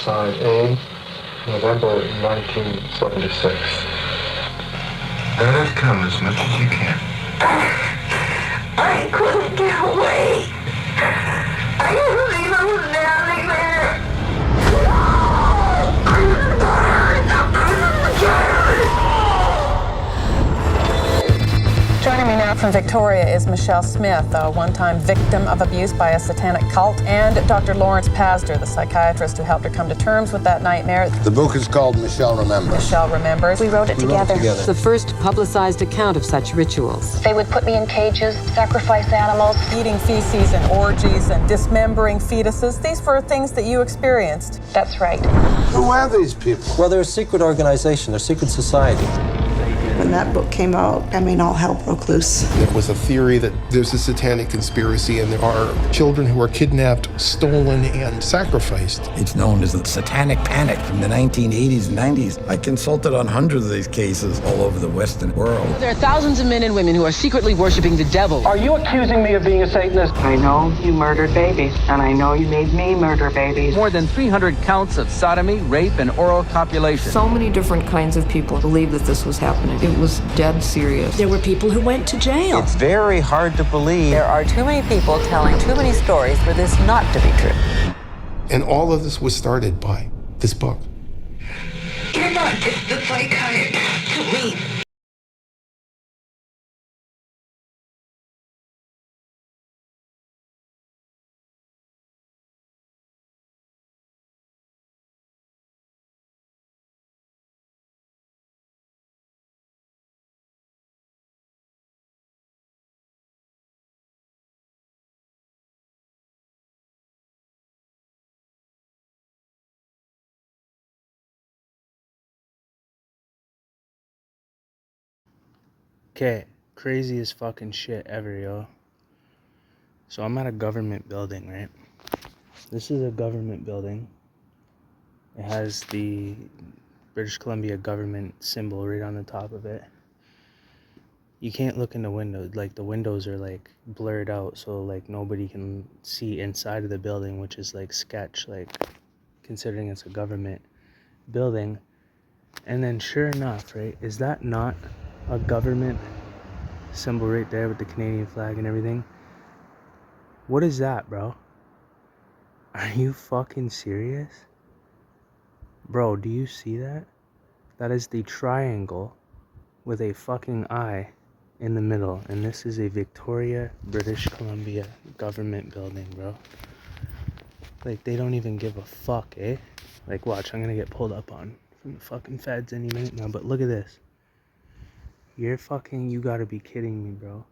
sign A, November 1976. Let it come as much as you can. I couldn't get away. I couldn't believe I was standing there. Joining me now from Victoria is Michelle Smith, a one-time victim of abuse by a satanic cult, and Dr. Lawrence Pastor, the psychiatrist who helped her come to terms with that nightmare. The book is called Michelle Remembers. Michelle Remembers. We wrote it together. It's the first publicized account of such rituals. They would put me in cages, sacrifice animals. Eating feces and orgies and dismembering fetuses. These were things that you experienced. That's right. Who are these people? Well, they're a secret organization, they're a secret society. When that book came out, I mean, all hell broke loose. There was a theory that there's a satanic conspiracy and there are children who are kidnapped, stolen, and sacrificed. It's known as the Satanic Panic from the 1980s and 90s. I consulted on hundreds of these cases all over the Western world. There are thousands of men and women who are secretly worshiping the devil. Are you accusing me of being a Satanist? I know you murdered babies, and I know you made me murder babies. More than 300 counts of sodomy, rape, and oral copulation. So many different kinds of people believed that this was happening. It was dead serious. There were people who went to jail. It's very hard to believe. There are too many people telling too many stories for this not to be true. And all of this was started by this book. You're not just a psychiatrist to me. Okay, craziest fucking shit ever, yo. So I'm at a government building, right? This is a government building. It has the British Columbia government symbol right on the top of it. You can't look in the windows. Like, the windows are, like, blurred out, so, like, nobody can see inside of the building, which is, like, sketch, like, considering it's a government building. And then, sure enough, right, is that not a government symbol right there with the Canadian flag and everything? What is that, bro? Are you fucking serious? Bro, do you see that? That is the triangle with a fucking eye in the middle, and this is a Victoria, British Columbia government building, bro. Like, they don't even give a fuck, eh? Like, watch, I'm gonna get pulled up on from the fucking feds any minute now, but look at this. You gotta be kidding me, bro.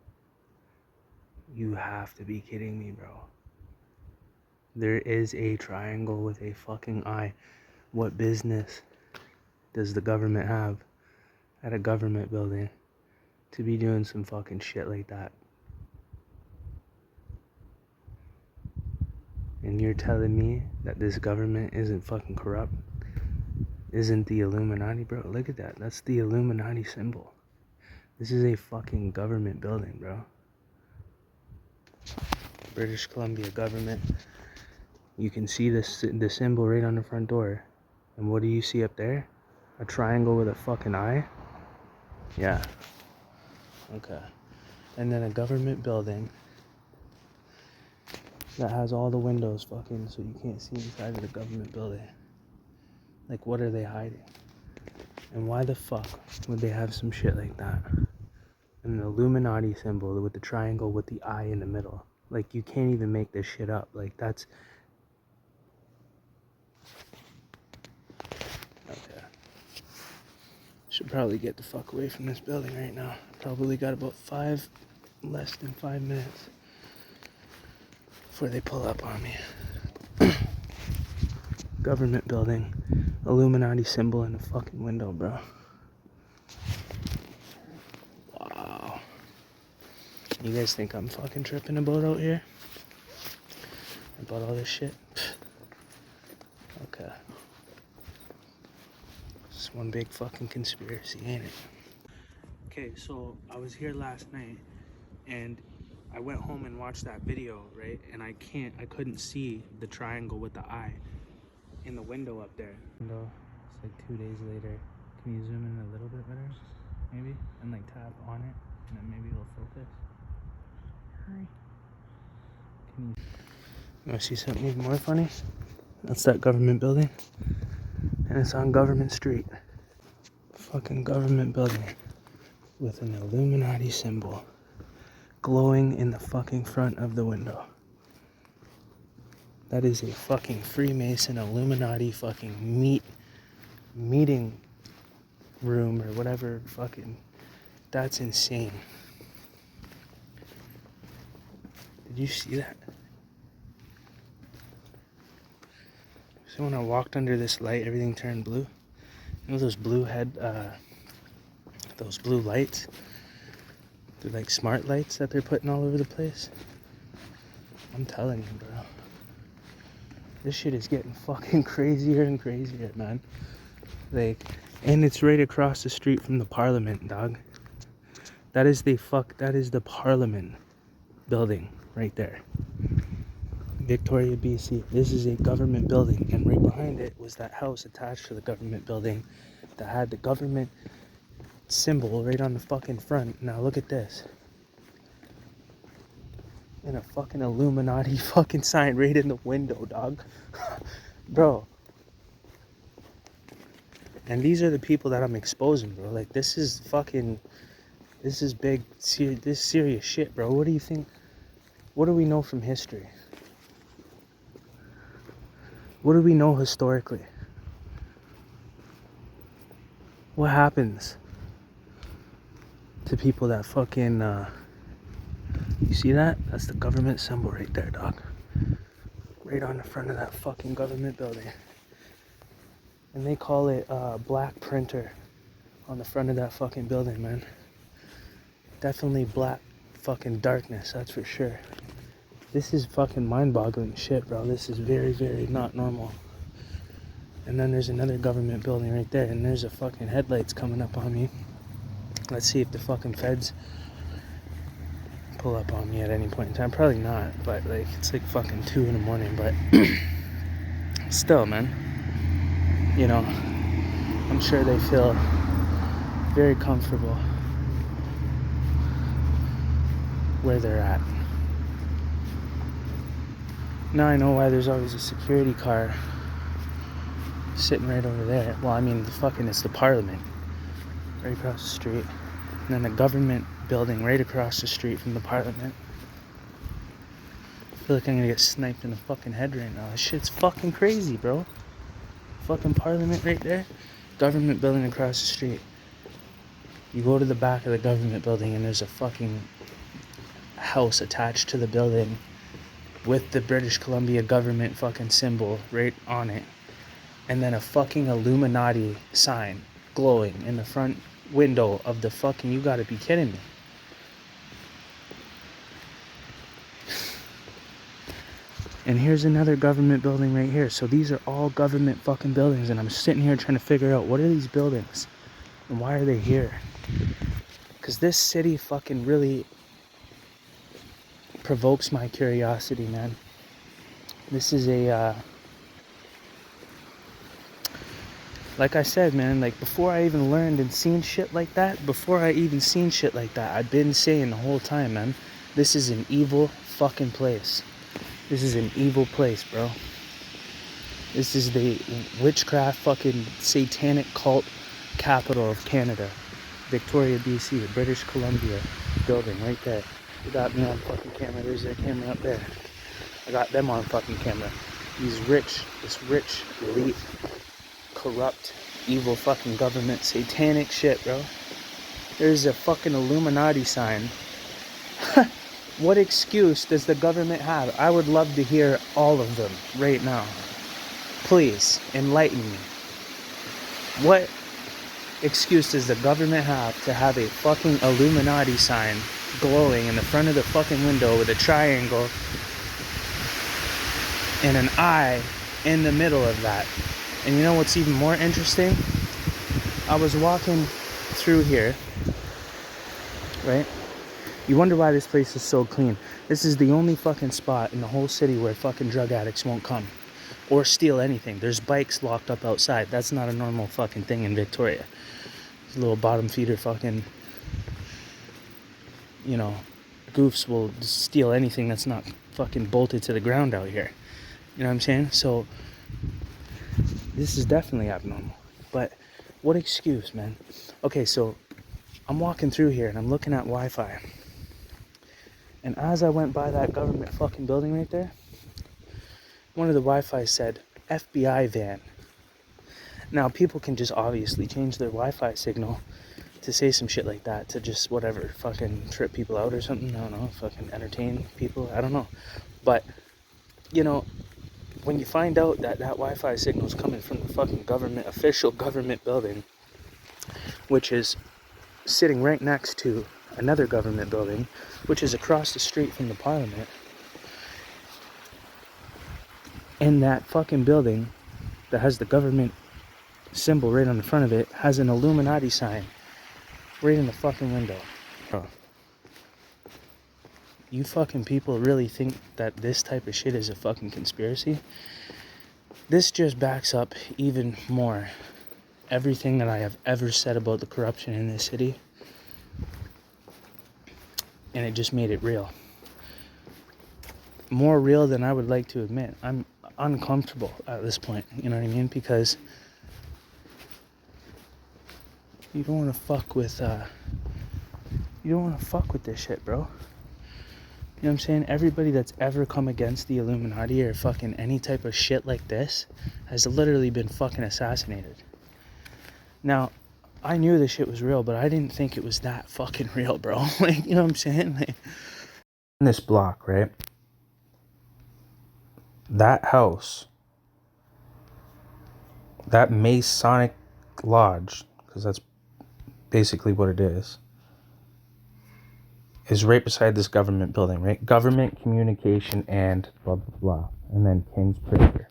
You have to be kidding me, bro. There is a triangle with a fucking eye. What business does the government have at a government building to be doing some fucking shit like that? And you're telling me that this government isn't fucking corrupt? Isn't the Illuminati, bro? Look at that. That's the Illuminati symbol. This is a fucking government building, bro. British Columbia government. You can see the symbol right on the front door. And what do you see up there? A triangle with a fucking eye? Yeah. Okay. And then a government building that has all the windows fucking so you can't see inside of the government building. Like, what are they hiding? And why the fuck would they have some shit like that? An Illuminati symbol with the triangle with the eye in the middle. Like, you can't even make this shit up. Like, that's... Okay. Should probably get the fuck away from this building right now. Probably got about less than 5 minutes before they pull up on me. Government building, Illuminati symbol in the fucking window, bro. Wow. You guys think I'm fucking tripping about out here? About all this shit? Okay. It's one big fucking conspiracy, ain't it? Okay, so I was here last night and I went home and watched that video, right? And I couldn't see the triangle with the eye. in the window up there. Window. It's like 2 days later. Can you zoom in a little bit better? Maybe? And like tap on it, and then maybe it'll focus. Hurry. Can you wanna see something even more funny? That's that government building. And it's on Government Street. Fucking government building. With an Illuminati symbol glowing in the fucking front of the window. That is a fucking Freemason Illuminati fucking meeting room or whatever. Fucking, that's insane. Did you see that? So when I walked under this light, everything turned blue. You know those blue lights? They're like smart lights that they're putting all over the place. I'm telling you, bro. This shit is getting fucking crazier and crazier, man. Like, and it's right across the street from the Parliament, dog. That is the Parliament building right there. Victoria, BC. This is a government building, and right behind it was that house attached to the government building that had the government symbol right on the fucking front. Now look at this. And a fucking Illuminati fucking sign right in the window, dog. Bro. And these are the people that I'm exposing, bro. Like, this is big, this serious shit, bro. What do you think? What do we know from history? What do we know historically? What happens to people that fucking, you see that? That's the government symbol right there, dog. Right on the front of that fucking government building. And they call it black printer on the front of that fucking building, man. Definitely black fucking darkness, that's for sure. This is fucking mind-boggling shit, bro. This is very, very not normal. And then there's another government building right there, and there's a fucking headlights coming up on me. Let's see if the fucking feds pull up on me at any point in time. Probably not, but like, it's like fucking 2 in the morning, but still, man. You know, I'm sure they feel very comfortable where they're at. Now I know why there's always a security car sitting right over there. Well, I mean, it's the Parliament right across the street. And then the government building right across the street from the Parliament. I feel like I'm gonna get sniped in the fucking head right now. This shit's fucking crazy, bro. Fucking Parliament right there. Government building across the street. You go to the back of the government building and there's a fucking house attached to the building with the British Columbia government fucking symbol right on it. And then a fucking Illuminati sign glowing in the front window of the fucking, you gotta be kidding me. And here's another government building right here. So these are all government fucking buildings, and I'm sitting here trying to figure out what are these buildings and why are they here? Because this city fucking really provokes my curiosity, man. This is a like I said, man, like before I even learned and seen shit like that, I've been saying the whole time, man, this is an evil fucking place. This is an evil place, bro. This is the witchcraft fucking satanic cult capital of Canada. Victoria, BC, British Columbia building right there. You got me on fucking camera. There's their camera up there. I got them on fucking camera. This rich, elite, corrupt, evil fucking government, satanic shit, bro. There's a fucking Illuminati sign. What excuse does the government have? I would love to hear all of them right now. Please, enlighten me. What excuse does the government have to have a fucking Illuminati sign glowing in the front of the fucking window with a triangle and an eye in the middle of that? And you know what's even more interesting? I was walking through here, right? You wonder why this place is so clean. This is the only fucking spot in the whole city where fucking drug addicts won't come. or steal anything. There's bikes locked up outside. That's not a normal fucking thing in Victoria. These little bottom feeder fucking, you know, goofs will steal anything that's not fucking bolted to the ground out here. You know what I'm saying? So this is definitely abnormal. But what excuse, man? Okay, so I'm walking through here and I'm looking at Wi-Fi. And as I went by that government fucking building right there, one of the Wi-Fi said FBI van. Now people can just obviously change their Wi-Fi signal to say some shit like that, to just whatever, fucking trip people out or something. I don't know, fucking entertain people. I don't know. But, you know, when you find out that that Wi-Fi signal is coming from the fucking government, official government building, which is sitting right next to another government building, which is across the street from the parliament, and that fucking building that has the government symbol right on the front of it has an Illuminati sign right in the fucking window. Bro, you fucking people really think that this type of shit is a fucking conspiracy? This just backs up even more everything that I have ever said about the corruption in this city, and it just made it real. More real than I would like to admit. I'm uncomfortable at this point, you know what I mean? Because you don't want to fuck with this shit, bro. You know what I'm saying? Everybody that's ever come against the Illuminati or fucking any type of shit like this has literally been fucking assassinated. Now, I knew this shit was real, but I didn't think it was that fucking real, bro. Like, you know what I'm saying? Like, in this block, right? That house, that Masonic lodge, because that's basically what it is right beside this government building, right? Government communication and blah, blah, blah. And then King's Printer.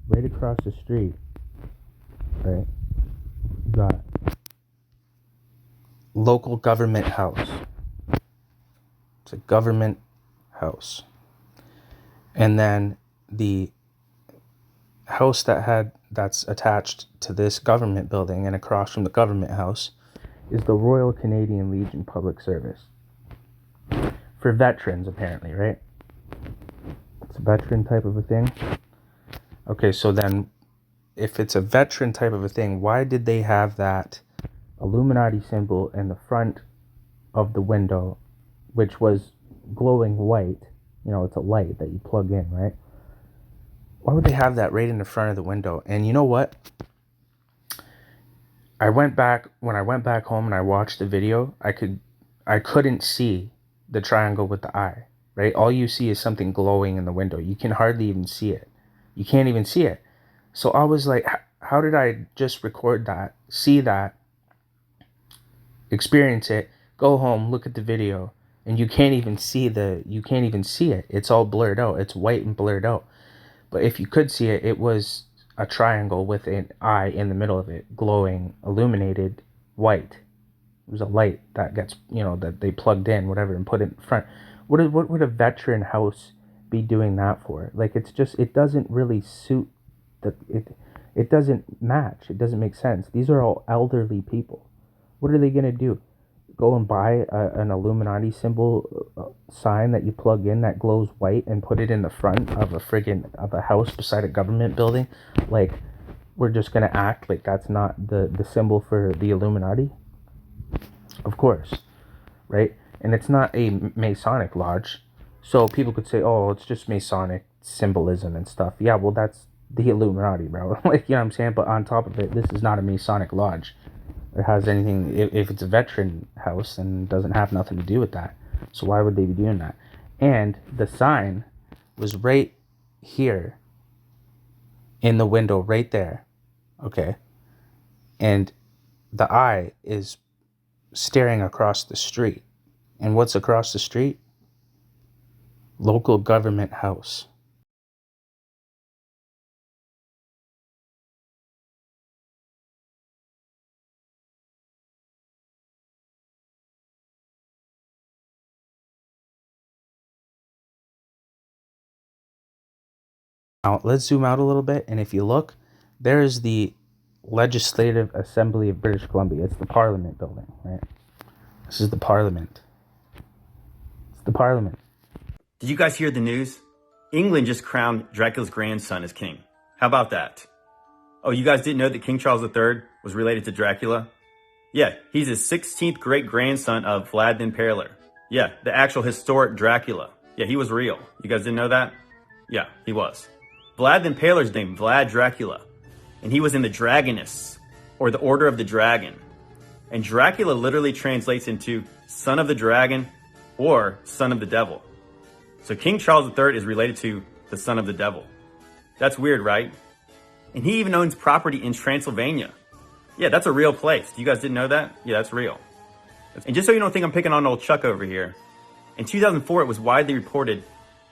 Right across the street, right? You got local government house. It's a government house. And then the house that's attached to this government building and across from the government house is the Royal Canadian Legion Public Service. For veterans, apparently, right? It's a veteran type of a thing. Okay, so then if it's a veteran type of a thing, why did they have that Illuminati symbol in the front of the window, which was glowing white? You know, it's a light that you plug in, right? Why would they have that right in the front of the window? And you know what? When I went back home and I watched the video, I couldn't see the triangle with the eye, right? All you see is something glowing in the window. You can hardly even see it. You can't even see it. So I was like, how did I just record that, see that, experience it, go home, look at the video, and you can't even see it. It's all blurred out. It's white and blurred out. But if you could see it, it was a triangle with an eye in the middle of it, glowing, illuminated white. It was a light that gets, that they plugged in, whatever, and put it in front. What would a veteran house be doing that for? Like, it doesn't really suit it doesn't match. It doesn't make sense. These are all elderly people. What are they going to do? Go and buy an Illuminati symbol sign that you plug in that glows white and put it in the front of a house beside a government building? Like, we're just going to act like that's not the symbol for the Illuminati? Of course, right? And it's not a Masonic lodge, so people could say, oh, it's just Masonic symbolism and stuff. Yeah, well, that's the Illuminati, bro. Like, you know what I'm saying? But on top of it, this is not a Masonic lodge. It has anything, if it's a veteran house, and it doesn't have nothing to do with that. So why would they be doing that? And the sign was right here in the window, right there. Okay. And the eye is staring across the street. And what's across the street? Local government house. Now, let's zoom out a little bit, and if you look, there is the Legislative Assembly of British Columbia. It's the Parliament building, right? This is the Parliament. It's the Parliament. Did you guys hear the news? England just crowned Dracula's grandson as king. How about that? Oh, you guys didn't know that King Charles III was related to Dracula? Yeah, he's the 16th great-grandson of Vlad the Impaler. Yeah, the actual historic Dracula. Yeah, he was real. You guys didn't know that? Yeah, he was. Vlad the Impaler's name, Vlad Dracula. And he was in the Dragonists, or the Order of the Dragon. And Dracula literally translates into son of the dragon or son of the devil. So King Charles III is related to the son of the devil. That's weird, right? And he even owns property in Transylvania. Yeah, that's a real place. You guys didn't know that? Yeah, that's real. And just so you don't think I'm picking on old Chuck over here, in 2004 it was widely reported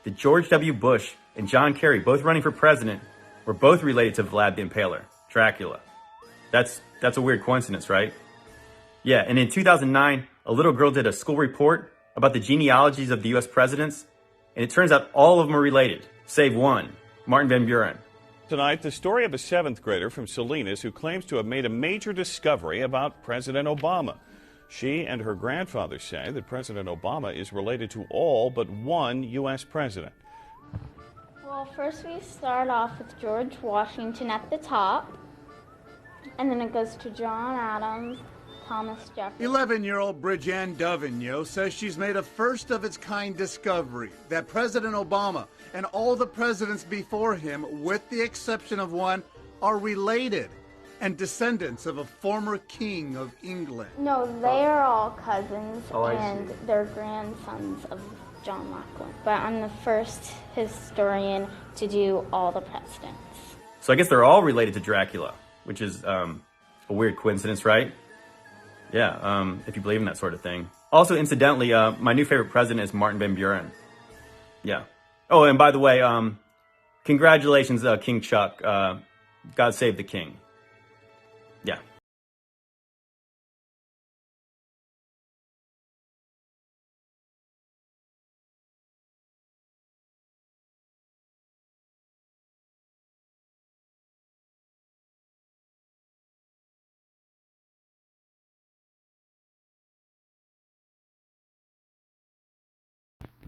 that George W. Bush and John Kerry, both running for president, were both related to Vlad the Impaler, Dracula. That's a weird coincidence, right? Yeah, and in 2009, a little girl did a school report about the genealogies of the US presidents, and it turns out all of them are related, save one, Martin Van Buren. Tonight, the story of a 7th grader from Salinas who claims to have made a major discovery about President Obama. She and her grandfather say that President Obama is related to all but one U.S. president. Well, first we start off with George Washington at the top, and then it goes to John Adams, Thomas Jefferson. 11-year-old Bridget Dovigneau says she's made a first-of-its-kind discovery that President Obama and all the presidents before him, with the exception of one, are related and descendants of a former king of England. No, they are all cousins, Oh, I and see. they're grandsons of John Locke. But I'm the first historian to do all the presidents. So I guess they're all related to Dracula, which is a weird coincidence, right? Yeah, if you believe in that sort of thing. Also, incidentally, my new favorite president is Martin Van Buren. Yeah. Oh, and by the way, congratulations, King Chuck. God save the king. Yeah.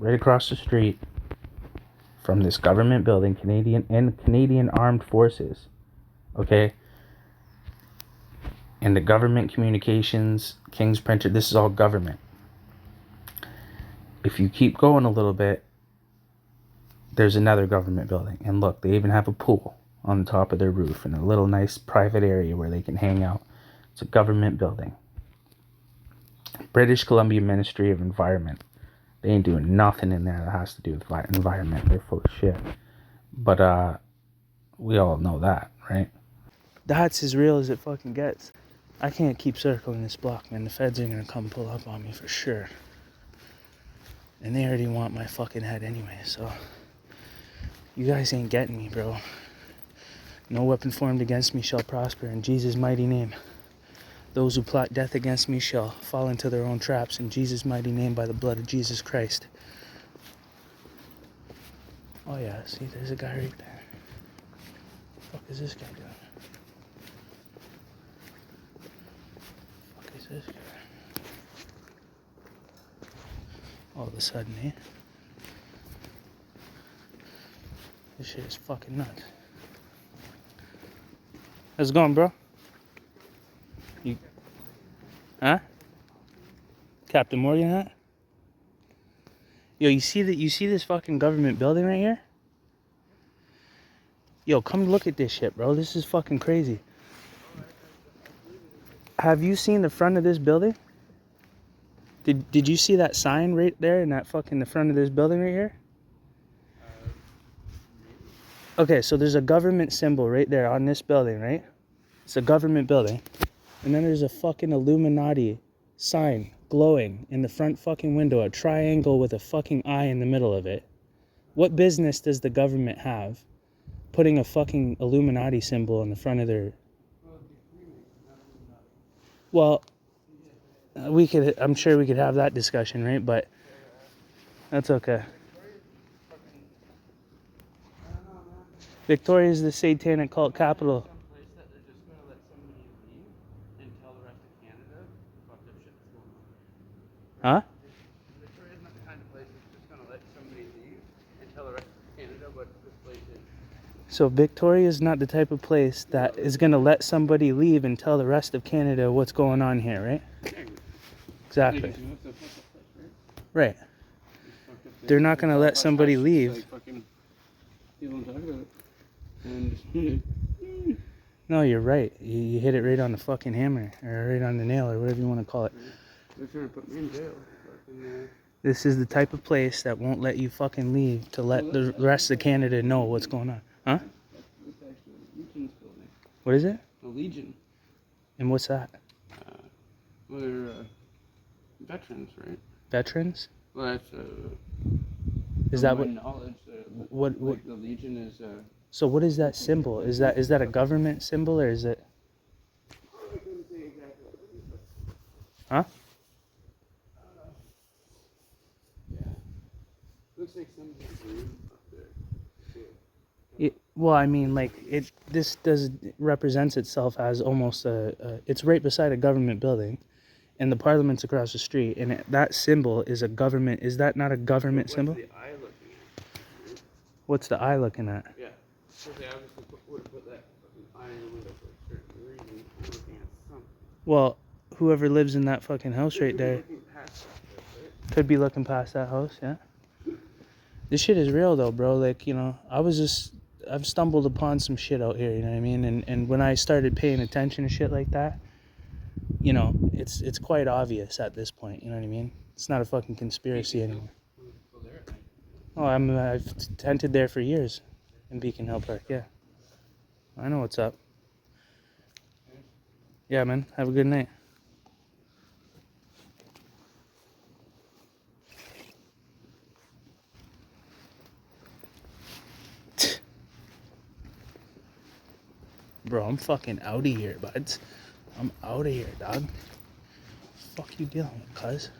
Right across the street from this government building, Canadian Armed Forces, okay? And the government communications, King's Printer, this is all government. If you keep going a little bit, there's another government building. And look, they even have a pool on the top of their roof and a little nice private area where they can hang out. It's a government building. British Columbia Ministry of Environment. They ain't doing nothing in there that has to do with environment. They're full of shit. But we all know that, right? That's as real as it fucking gets. I can't keep circling this block, man. The feds are gonna come pull up on me for sure. And they already want my fucking head anyway, so... You guys ain't getting me, bro. No weapon formed against me shall prosper in Jesus' mighty name. Those who plot death against me shall fall into their own traps in Jesus' mighty name by the blood of Jesus Christ. Oh yeah, see, there's a guy right there. What the fuck is this guy doing? What the fuck is this guy? All of a sudden, eh? This shit is fucking nuts. How's it going, bro? You... Huh? Captain Morgan hat? Yo, you see this fucking government building right here? Yo, come look at this shit, bro. This is fucking crazy. Have you seen the front of this building? Did you see that sign right there in that fucking the front of this building right here? Okay, so there's a government symbol right there on this building, right? It's a government building. And then there's a fucking Illuminati sign glowing in the front fucking window, a triangle with a fucking eye in the middle of it. What business does the government have putting a fucking Illuminati symbol in the front of their... Well, I'm sure we could have that discussion, right? But that's okay. Victoria is the satanic cult capital. Huh? Victoria's not the kind of place that's just going to let somebody leave and tell the rest of Canada what this place is. So Victoria is not the type of place that is going to let somebody leave and tell the rest of Canada what's going on here, right? Exactly. Right. They're not going to let somebody leave. No, you're right. You hit it right on the fucking hammer, or right on the nail, or whatever you want to call it. They're trying to put me in jail. This is the type of place that won't let you fucking leave to let the rest of Canada know what's going on. Huh? It's actually the Legion's building. What is it? The Legion. And what's that? Well, they're veterans, right? Veterans? Well, that's Is that my what? knowledge? What? Like the Legion is. So what is that symbol? Is that a government symbol, or is it? Huh? Looks like somebody's room up there. Well, I mean, like this represents itself as almost it's right beside a government building, and the Parliament's across the street, and that symbol is a government. Is that not a government symbol? What's the eye looking at? What's the eye looking at? Yeah. So they obviously would have put that fucking eye in the window for a certain reason. They're looking at something. Well, whoever lives in that fucking house right there could be looking past that house, yeah. This shit is real though, bro. Like, you know, I've stumbled upon some shit out here, you know what I mean? And when I started paying attention to shit like that, you know, it's quite obvious at this point, you know what I mean? It's not a fucking conspiracy anymore. Oh, I've tented there for years in Beacon Hill Park, yeah. I know what's up. Yeah, man. Have a good night. Bro, I'm fucking out of here, buds. I'm out of here, dog. Fuck you dealing with, cuz?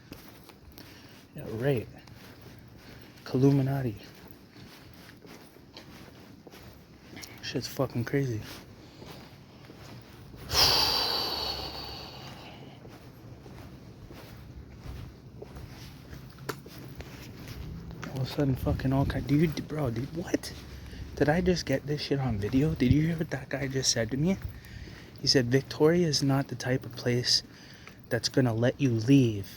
Yeah, right. Illuminati. Shit's fucking crazy. All of a sudden, fucking all kind. Dude, bro, dude, what? Did I just get this shit on video? Did you hear what that guy just said to me? He said, Victoria is not the type of place that's gonna let you leave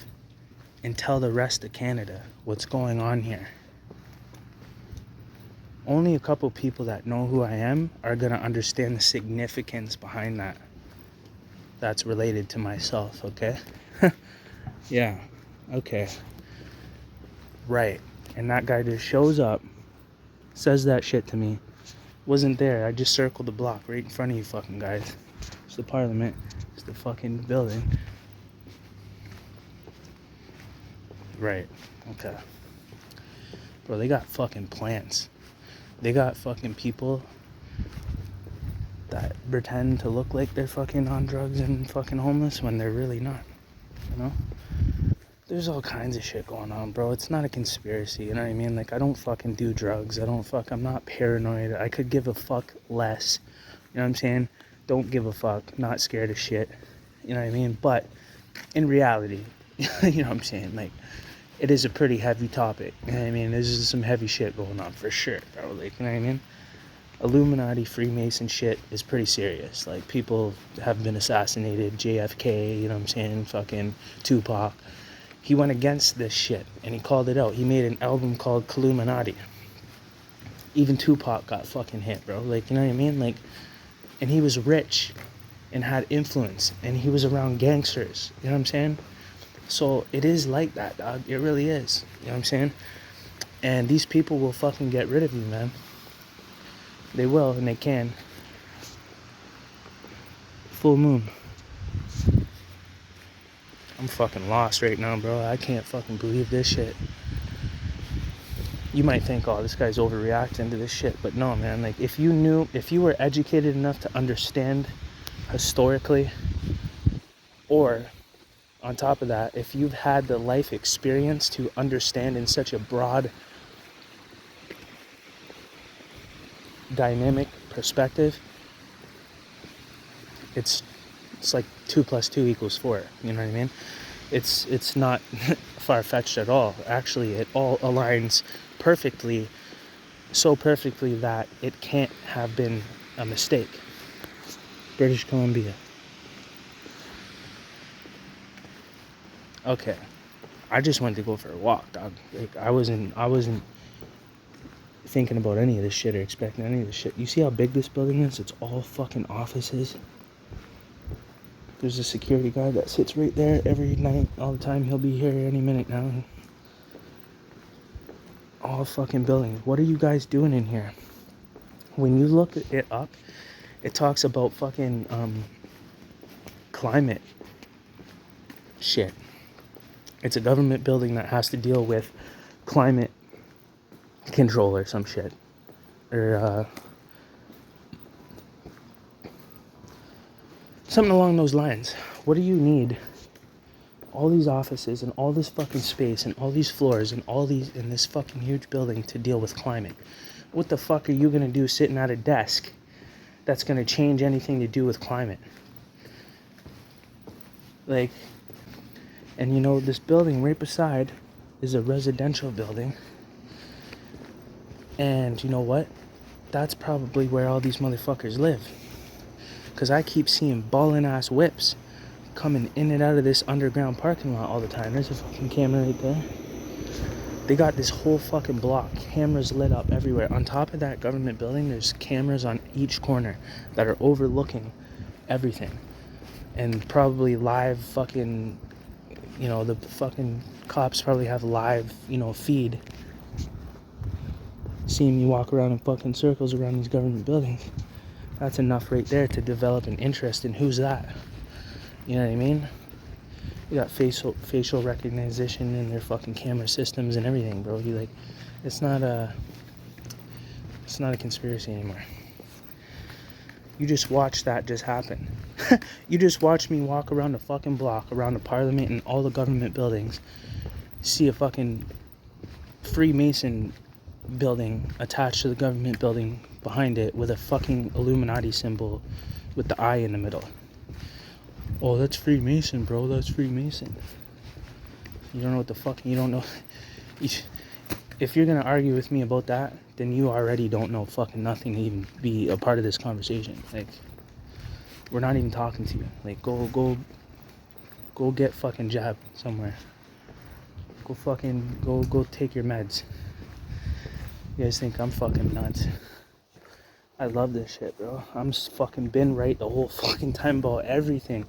and tell the rest of Canada what's going on here. Only a couple people that know who I am are gonna understand the significance behind that. That's related to myself, okay? Yeah, okay. Right. And that guy just shows up, says that shit to me. Wasn't there. I just circled the block right in front of you fucking guys. It's the Parliament. It's the fucking building. Right. Okay. Bro, they got fucking plants. They got fucking people that pretend to look like they're fucking on drugs and fucking homeless when they're really not. You know? There's all kinds of shit going on, bro. It's not a conspiracy, you know what I mean? Like, I don't fucking do drugs. I'm not paranoid. I could give a fuck less. You know what I'm saying? Don't give a fuck. Not scared of shit. You know what I mean? But in reality, you know what I'm saying? Like, it is a pretty heavy topic. You know what I mean? There's some heavy shit going on for sure, bro. Like, you know what I mean? Illuminati Freemason shit is pretty serious. Like, people have been assassinated. JFK, you know what I'm saying? Fucking Tupac. He went against this shit and he called it out. He made an album called Illuminati. Even Tupac got fucking hit, bro. Like, you know what I mean? Like, and he was rich and had influence and he was around gangsters. You know what I'm saying? So it is like that, dog. It really is. You know what I'm saying? And these people will fucking get rid of you, man. They will, and they can. Full moon. I'm fucking lost right now, bro. I can't fucking believe this shit. You might think, oh, this guy's overreacting to this shit. But no, man. Like, if you were educated enough to understand historically, or on top of that, if you've had the life experience to understand in such a broad dynamic perspective, it's like 2 + 2 = 4. You know what I mean? It's not far-fetched at all. Actually, it all aligns perfectly, so perfectly that it can't have been a mistake. British Columbia. Okay. I just went to go for a walk, dog. Like, I wasn't thinking about any of this shit or expecting any of this shit. You see how big this building is? It's all fucking offices. There's a security guard that sits right there every night, all the time. He'll be here any minute now. All fucking buildings. What are you guys doing in here? When you look it up, it talks about fucking climate shit. It's a government building that has to deal with climate control or some shit. Or something along those lines. What do you need all these offices and all this fucking space and all these floors and all these in this fucking huge building to deal with climate? What the fuck are you gonna do sitting at a desk that's gonna change anything to do with climate? Like, and you know, this building right beside is a residential building. And you know what? That's probably where all these motherfuckers live. Because I keep seeing ballin' ass whips coming in and out of this underground parking lot all the time. There's a fucking camera right there. They got this whole fucking block. Cameras lit up everywhere. On top of that government building, there's cameras on each corner that are overlooking everything. And probably live fucking, you know, the fucking cops probably have live, you know, feed. Seeing me walk around in fucking circles around these government buildings. That's enough right there to develop an interest in who's that. You know what I mean? You got facial recognition in their fucking camera systems and everything, bro. You like, it's not a conspiracy anymore. You just watch that just happen. You just watch me walk around the fucking block, around the Parliament and all the government buildings, see a fucking Freemason building attached to the government building behind it with a fucking Illuminati symbol with the eye in the middle. Oh, that's Freemason, bro. That's Freemason. You don't know what the fuck, you don't know. If you're gonna argue with me about that, then you already don't know fucking nothing to even be a part of this conversation. Like, we're not even talking to you. Like, go get fucking jabbed somewhere. Go take your meds. You guys think I'm fucking nuts. I love this shit, bro. I'm fucking been right the whole fucking time about everything.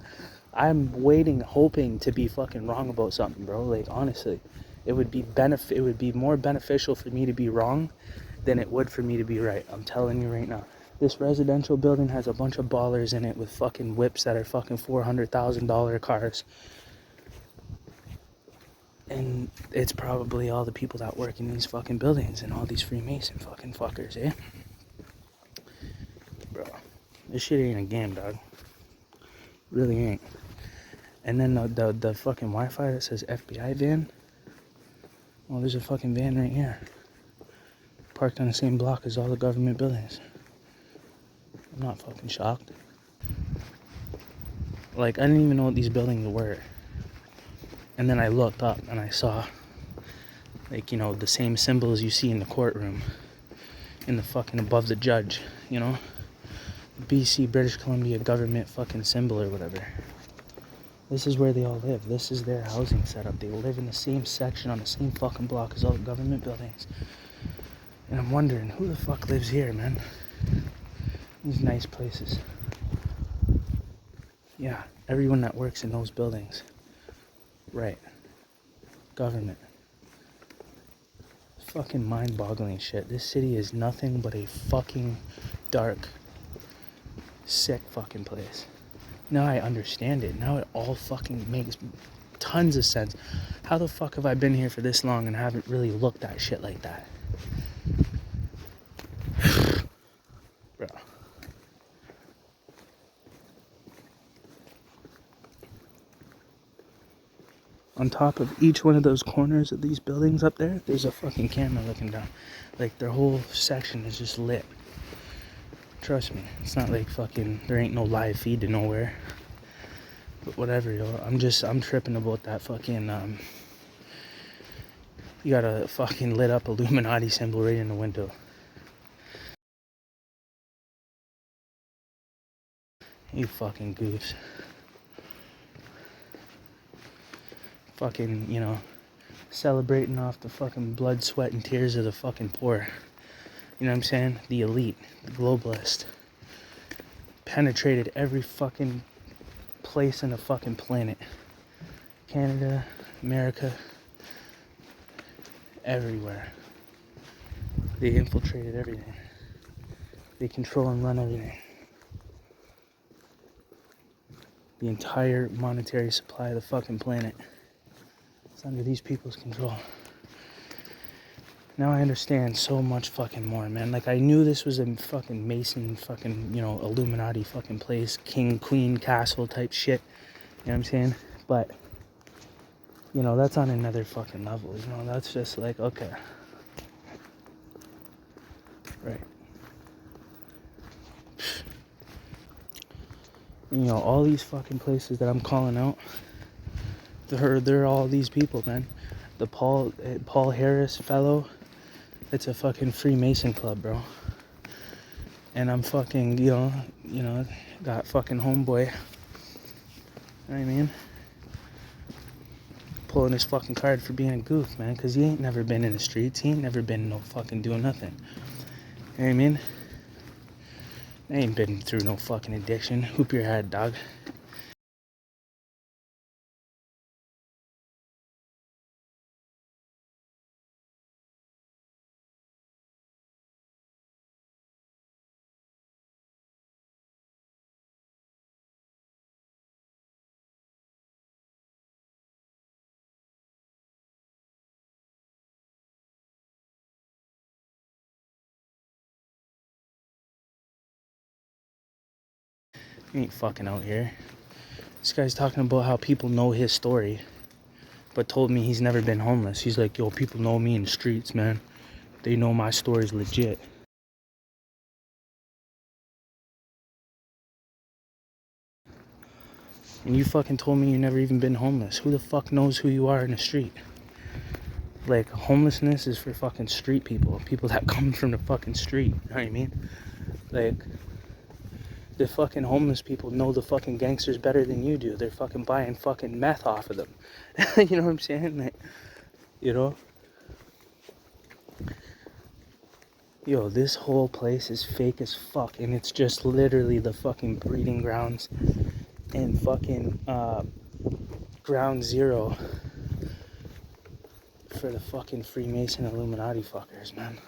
I'm waiting, hoping to be fucking wrong about something, bro. Like, honestly, it would be more beneficial for me to be wrong than it would for me to be right. I'm telling you right now. This residential building has a bunch of ballers in it with fucking whips that are fucking $400,000 cars. And it's probably all the people that work in these fucking buildings and all these Freemason fucking fuckers, eh? Bro, this shit ain't a game, dog. Really ain't. And then the fucking Wi-Fi that says FBI van. Well, there's a fucking van right here. Parked on the same block as all the government buildings. I'm not fucking shocked. Like, I didn't even know what these buildings were. And then I looked up and I saw, like, you know, the same symbols you see in the courtroom. In the fucking above the judge, you know? BC, British Columbia government fucking symbol or whatever. This is where they all live. This is their housing setup. They live in the same section on the same fucking block as all the government buildings. And I'm wondering, who the fuck lives here, man? These nice places. Yeah, everyone that works in those buildings. Right. Government. Fucking mind-boggling shit. This city is nothing but a fucking dark, sick fucking place. Now I understand it. Now it all fucking makes tons of sense. How the fuck have I been here for this long and haven't really looked at shit like that? Bro. On top of each one of those corners of these buildings up there, there's a fucking camera looking down. Like, their whole section is just lit. Trust me, it's not like fucking, there ain't no live feed to nowhere. But whatever, yo. I'm tripping about that fucking, you got a fucking lit up Illuminati symbol right in the window. You fucking goofs. Fucking, you know, celebrating off the fucking blood, sweat, and tears of the fucking poor. You know what I'm saying? The elite, the globalist. Penetrated every fucking place in the fucking planet. Canada, America, everywhere. They infiltrated everything. They control and run everything. The entire monetary supply of the fucking planet. It's under these people's control. Now I understand so much fucking more, man. Like, I knew this was a fucking Mason fucking, you know, Illuminati fucking place, king, queen, castle type shit. You know what I'm saying? But, you know, that's on another fucking level. You know, that's just like, okay. Right. You know, all these fucking places that I'm calling out, they're all these people, man. The Paul Harris fellow, it's a fucking Freemason club, bro. And I'm fucking, you know, got fucking homeboy. You know what I mean? Pulling his fucking card for being a goof, man, because he ain't never been in the streets. He ain't never been no fucking doing nothing. You know what I mean? I ain't been through no fucking addiction. Hoop your head, dog. He ain't fucking out here. This guy's talking about how people know his story, but told me he's never been homeless. He's like, yo, people know me in the streets, man. They know my story's legit. And you fucking told me you never even been homeless. Who the fuck knows who you are in the street? Like, homelessness is for fucking street people. People that come from the fucking street. You know what I mean? Like, the fucking homeless people know the fucking gangsters better than you do. They're fucking buying fucking meth off of them. You know what I'm saying? Like, you know? Yo, this whole place is fake as fuck. And it's just literally the fucking breeding grounds and fucking ground zero for the fucking Freemason Illuminati fuckers, man.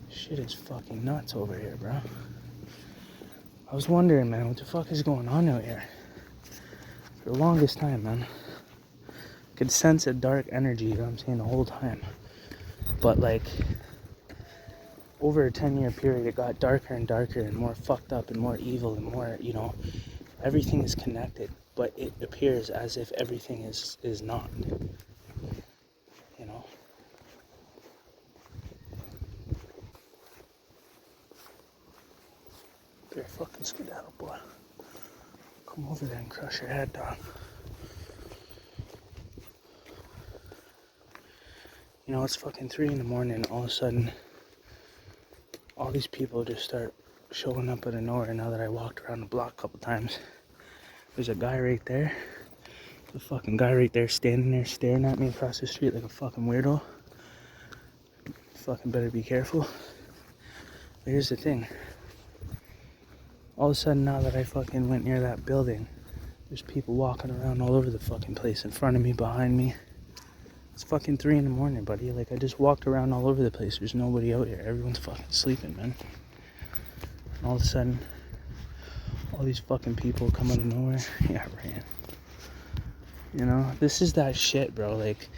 Shit is fucking nuts over here, bro. I was wondering, man, what the fuck is going on out here? For the longest time, man. Could sense a dark energy, you know what I'm saying, the whole time. But, like, over a 10-year period, it got darker and darker and more fucked up and more evil and more, you know, everything is connected. But it appears as if everything is not. You know? You're a fucking skedaddle, boy. Come over there and crush your head, dog. You know, it's fucking 3 in the morning, all of a sudden, all these people just start showing up out of nowhere now that I walked around the block a couple times. There's a guy right there. There's a fucking guy right there standing there staring at me across the street like a fucking weirdo. Fucking better be careful. But here's the thing. All of a sudden, now that I fucking went near that building, there's people walking around all over the fucking place, in front of me, behind me. It's fucking 3 in the morning, buddy. Like, I just walked around all over the place. There's nobody out here. Everyone's fucking sleeping, man. And all of a sudden, all these fucking people come out of nowhere. Yeah, right. You know, this is that shit, bro. Like,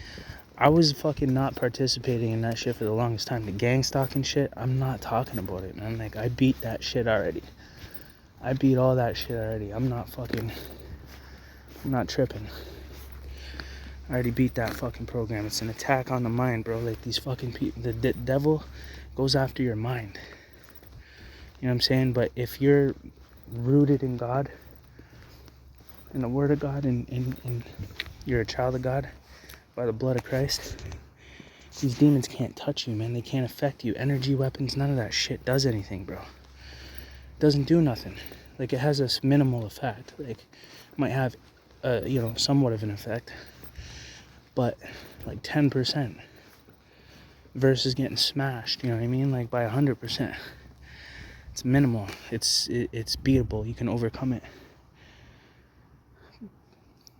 I was fucking not participating in that shit for the longest time. The gang stalking shit, I'm not talking about it, man. Like, I beat that shit already. I beat all that shit already. I'm not tripping. I already beat that fucking program. It's an attack on the mind, bro. Like, these fucking people, the devil goes after your mind. You know what I'm saying? But if you're rooted in God, in the Word of God, and you're a child of God by the blood of Christ, these demons can't touch you, man. They can't affect you. Energy weapons, none of that shit does anything, bro. It doesn't do nothing. Like, it has a minimal effect. Like, it might have, somewhat of an effect, but like 10% versus getting smashed. You know what I mean? Like by 100%. It's minimal. It's beatable. You can overcome it.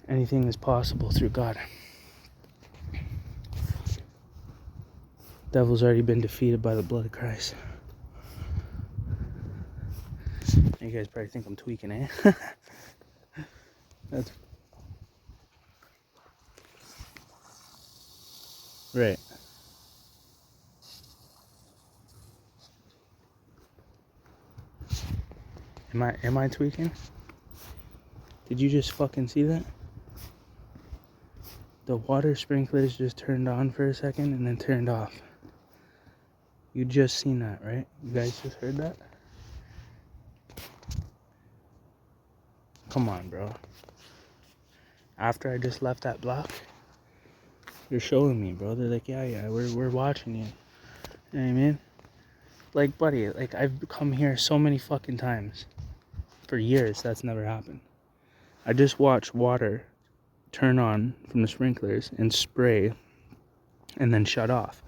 Anything is possible through God. Devil's already been defeated by the blood of Christ. You guys probably think I'm tweaking, eh? That's right. Am I tweaking? Did you just fucking see that? The water sprinklers just turned on for a second and then turned off. You just seen that, right? You guys just heard that? Come on, bro. After I just left that block, you're showing me, bro. They're like, yeah, we're watching you. You know what I mean? Like, buddy, like, I've come here so many fucking times. For years, that's never happened. I just watched water turn on from the sprinklers and spray and then shut off.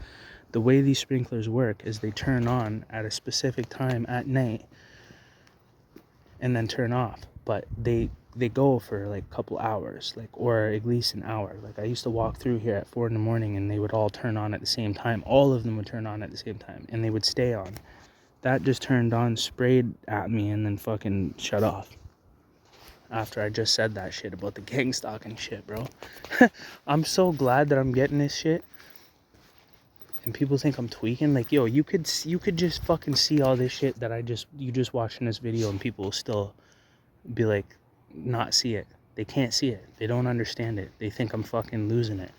The way these sprinklers work is they turn on at a specific time at night and then turn off. But they go for like a couple hours, like, or at least an hour. Like, I used to walk through here at 4 a.m. and they would all turn on at the same time. All of them would turn on at the same time and they would stay on. That just turned on, sprayed at me, and then fucking shut off. After I just said that shit about the gang stalking shit, bro. I'm so glad that I'm getting this shit. And people think I'm tweaking. Like, yo, you could just fucking see all this shit that you just watched in this video, and people will still be like, not see it. They can't see it. They don't understand it. They think I'm fucking losing it.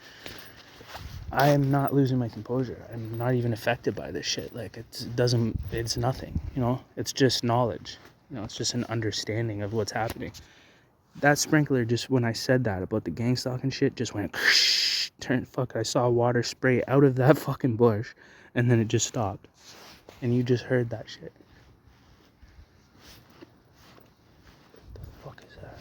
I am not losing my composure. I'm not even affected by this shit. Like, it's nothing, you know? It's just knowledge. You know, it's just an understanding of what's happening. That sprinkler, just when I said that about the gang stalking shit, just went, I saw water spray out of that fucking bush, and then it just stopped. And you just heard that shit. What the fuck is that?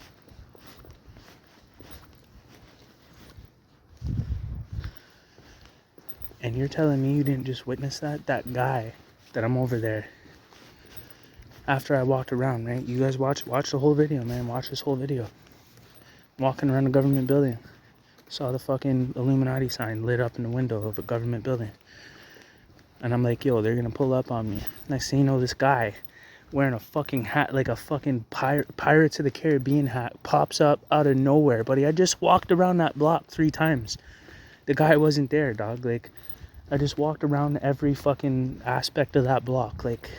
And you're telling me you didn't just witness that? That guy that I'm over there. After I walked around, right? You guys watch the whole video, man. Watch this whole video. Walking around a government building. Saw the fucking Illuminati sign lit up in the window of a government building. And I'm like, yo, they're gonna pull up on me. Next thing you know, this guy wearing a fucking hat, like a fucking Pirates of the Caribbean hat, pops up out of nowhere. Buddy, I just walked around that block 3 times. The guy wasn't there, dog. Like, I just walked around every fucking aspect of that block, like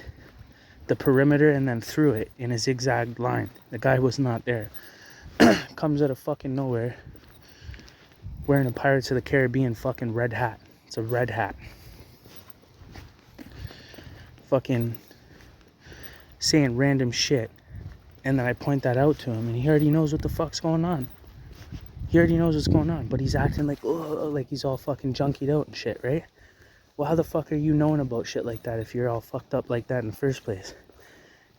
the perimeter, and then through it in a zigzag line. The guy was not there. Comes out of fucking nowhere wearing a Pirates of the Caribbean fucking red hat. It's a red hat. Fucking saying random shit. And then I point that out to him, and he already knows what the fuck's going on. He already knows what's going on, but he's acting like, oh, like he's all fucking junkied out and shit, right? Well, how the fuck are you knowing about shit like that if you're all fucked up like that in the first place?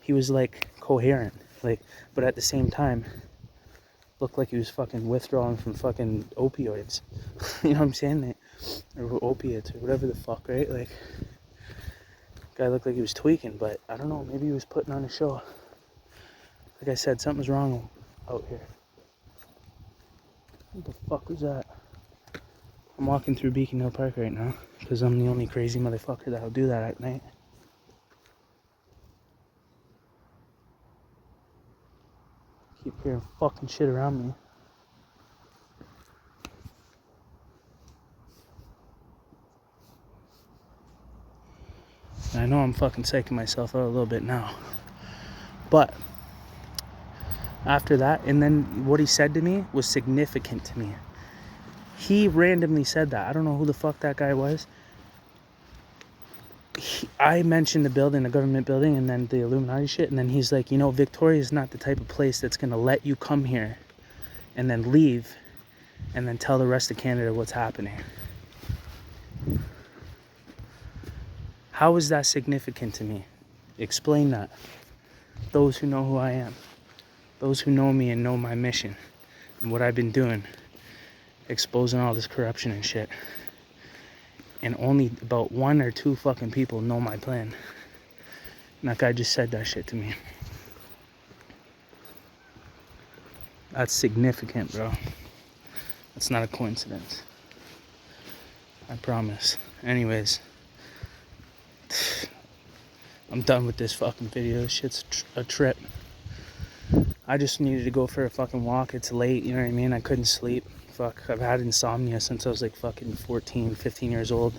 He was like coherent, like, but at the same time, looked like he was fucking withdrawing from fucking opioids. You know what I'm saying? Or opiates or whatever the fuck, right? Like, guy looked like he was tweaking, but I don't know, maybe he was putting on a show. Like I said, something's wrong out here. What the fuck was that? I'm walking through Beacon Hill Park right now because I'm the only crazy motherfucker that'll do that at night. Keep hearing fucking shit around me. And I know I'm fucking psyching myself out a little bit now. But after that, and then what he said to me was significant to me. He randomly said that. I don't know who the fuck that guy was. I mentioned the building, the government building, and then the Illuminati shit, and then he's like, you know, Victoria is not the type of place that's gonna let you come here and then leave and then tell the rest of Canada what's happening. How is that significant to me? Explain that. Those who know who I am, those who know me and know my mission and what I've been doing, exposing all this corruption and shit. And only about 1 or 2 fucking people know my plan. And that guy just said that shit to me. That's significant, bro. That's not a coincidence. I promise. Anyways, I'm done with this fucking video. This shit's a trip. I just needed to go for a fucking walk. It's late, you know what I mean? I couldn't sleep. Fuck, I've had insomnia since I was like fucking 14, 15 years old.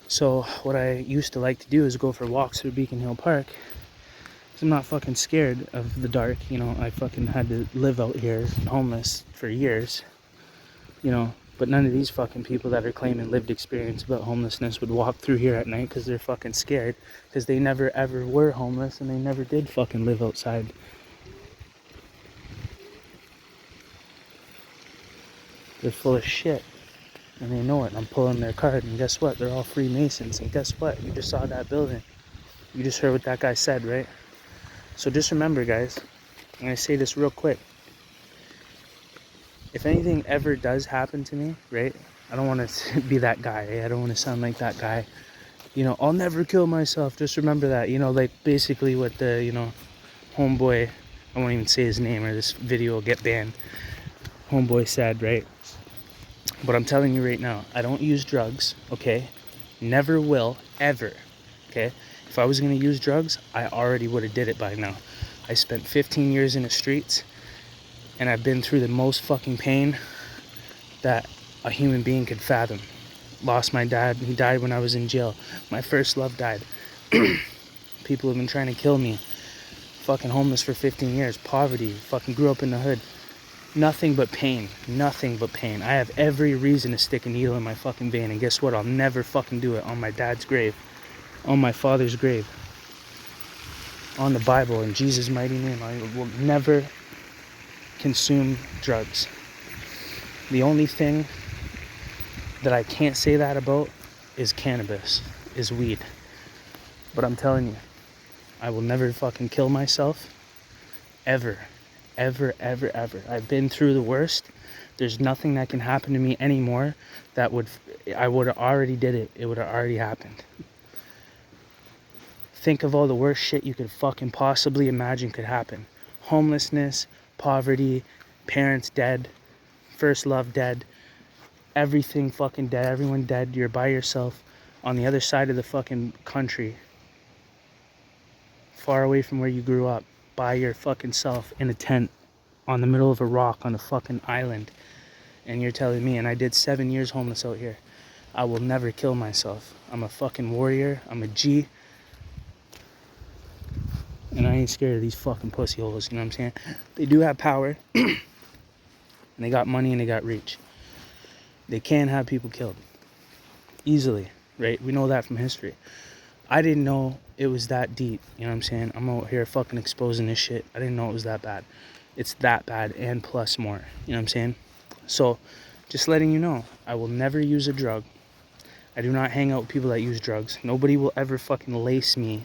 So what I used to like to do is go for walks through Beacon Hill Park. Cause I'm not fucking scared of the dark, you know. I fucking had to live out here homeless for years, you know. But none of these fucking people that are claiming lived experience about homelessness would walk through here at night because they're fucking scared. Because they never ever were homeless and they never did fucking live outside. They're full of shit. And they know it. I'm pulling their card. And guess what? They're all Freemasons. And guess what? You just saw that building. You just heard what that guy said, right? So just remember, guys. I'm going to say this real quick. If anything ever does happen to me, right? I don't want to be that guy. Eh? I don't want to sound like that guy. You know, I'll never kill myself. Just remember that. You know, like basically what the, you know, homeboy, I won't even say his name or this video will get banned. Homeboy said, right? But I'm telling you right now, I don't use drugs, okay? Never will, ever, okay? If I was going to use drugs, I already would have did it by now. I spent 15 years in the streets, and I've been through the most fucking pain that a human being could fathom. Lost my dad. He died when I was in jail. My first love died. People have been trying to kill me. Fucking homeless for 15 years. Poverty. Fucking grew up in the hood. Nothing but pain. Nothing but pain. I have every reason to stick a needle in my fucking vein. And guess what? I'll never fucking do it on my dad's grave. On my father's grave. On the Bible. In Jesus' mighty name. I will never consume drugs. The only thing that I can't say that about is cannabis. Is weed. But I'm telling you. I will never fucking kill myself. Ever. Ever, ever, ever. I've been through the worst. There's nothing that can happen to me anymore that I would have already did it. It would have already happened. Think of all the worst shit you could fucking possibly imagine could happen. Homelessness, poverty, parents dead, first love dead, everything fucking dead, everyone dead. You're by yourself on the other side of the fucking country, far away from where you grew up. By your fucking self in a tent on the middle of a rock on a fucking island, and you're telling me, and I did 7 years homeless out here, I will never kill myself. I'm a fucking warrior. I'm a G, and I ain't scared of these fucking pussy holes. You know what I'm saying? They do have power, and they got money and they got reach. They can have people killed easily, right? We know that from history. I didn't know it was that deep, you know what I'm saying? I'm out here fucking exposing this shit. I didn't know it was that bad. It's that bad and plus more, you know what I'm saying? So, just letting you know, I will never use a drug. I do not hang out with people that use drugs. Nobody will ever fucking lace me,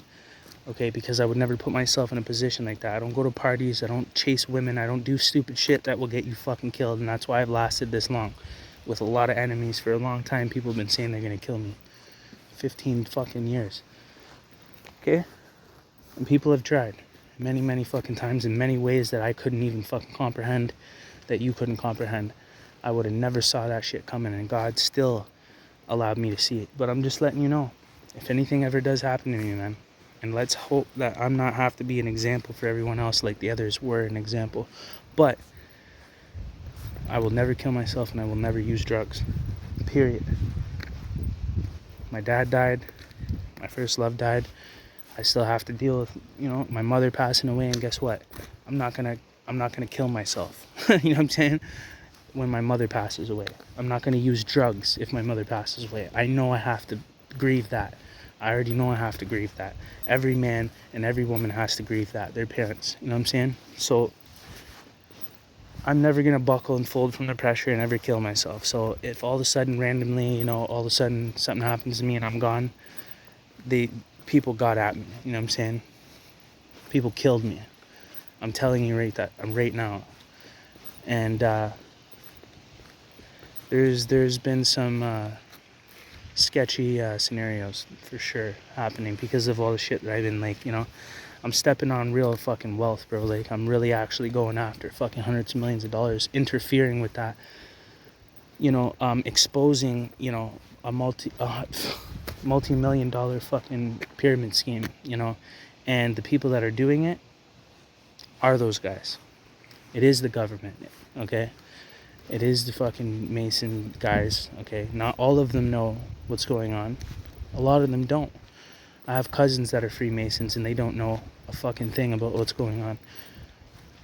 okay? Because I would never put myself in a position like that. I don't go to parties. I don't chase women. I don't do stupid shit that will get you fucking killed. And that's why I've lasted this long. With a lot of enemies for a long time, people have been saying they're gonna kill me. 15 fucking years. Okay? And people have tried many, many fucking times in many ways that I couldn't even fucking comprehend, that you couldn't comprehend. I would have never saw that shit coming, and God still allowed me to see it. But I'm just letting you know, if anything ever does happen to me, man, and let's hope that I'm not have to be an example for everyone else like the others were an example. But I will never kill myself, and I will never use drugs. Period. My dad died. My first love died. I still have to deal with, you know, my mother passing away, and guess what? I'm not gonna kill myself. You know what I'm saying? When my mother passes away. I'm not going to use drugs if my mother passes away. I know I have to grieve that. I already know I have to grieve that. Every man and every woman has to grieve that, their parents. You know what I'm saying? So I'm never going to buckle and fold from the pressure and ever kill myself. So if all of a sudden, randomly, you know, all of a sudden something happens to me and I'm gone, people got at me. You know what I'm saying? People killed me. I'm telling you right now. And there's been some sketchy scenarios for sure happening because of all the shit that I've been, like, you know, I'm stepping on real fucking wealth, bro. Like, I'm really actually going after fucking hundreds of millions of dollars, interfering with that, you know, exposing, you know, a multi-million dollar fucking pyramid scheme, you know, and the people that are doing it are those guys. It is the government, okay? It is the fucking Mason guys, okay? Not all of them know what's going on. A lot of them don't. I have cousins that are Freemasons and they don't know a fucking thing about what's going on.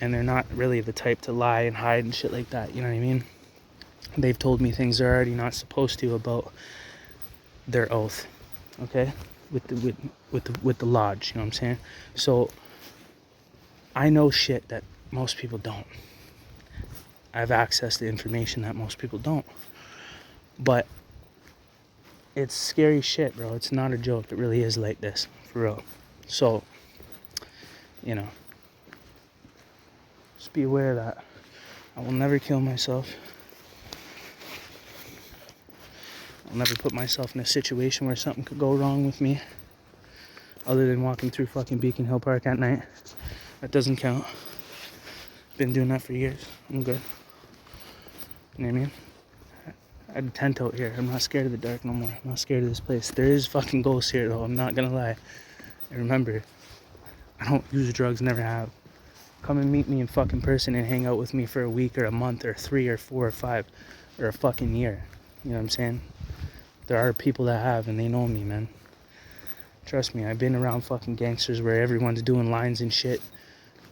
And they're not really the type to lie and hide and shit like that, you know what I mean? They've told me things they're already not supposed to about their oath, okay? With the lodge, you know what I'm saying? So I know shit that most people don't. I have access to information that most people don't. But it's scary shit, bro. It's not a joke. It really is like this, for real. So, you know, just be aware of that. I will never kill myself. I'll never put myself in a situation where something could go wrong with me. Other than walking through fucking Beacon Hill Park at night. That doesn't count. Been doing that for years. I'm good. You know what I mean? I had a tent out here. I'm not scared of the dark no more. I'm not scared of this place. There is fucking ghosts here though. I'm not gonna lie. And remember, I don't use drugs, never have. Come and meet me in fucking person and hang out with me for a week or a month or 3 or 4 or 5 or a fucking year. You know what I'm saying? There are people that have and they know me, man. Trust me, I've been around fucking gangsters where everyone's doing lines and shit.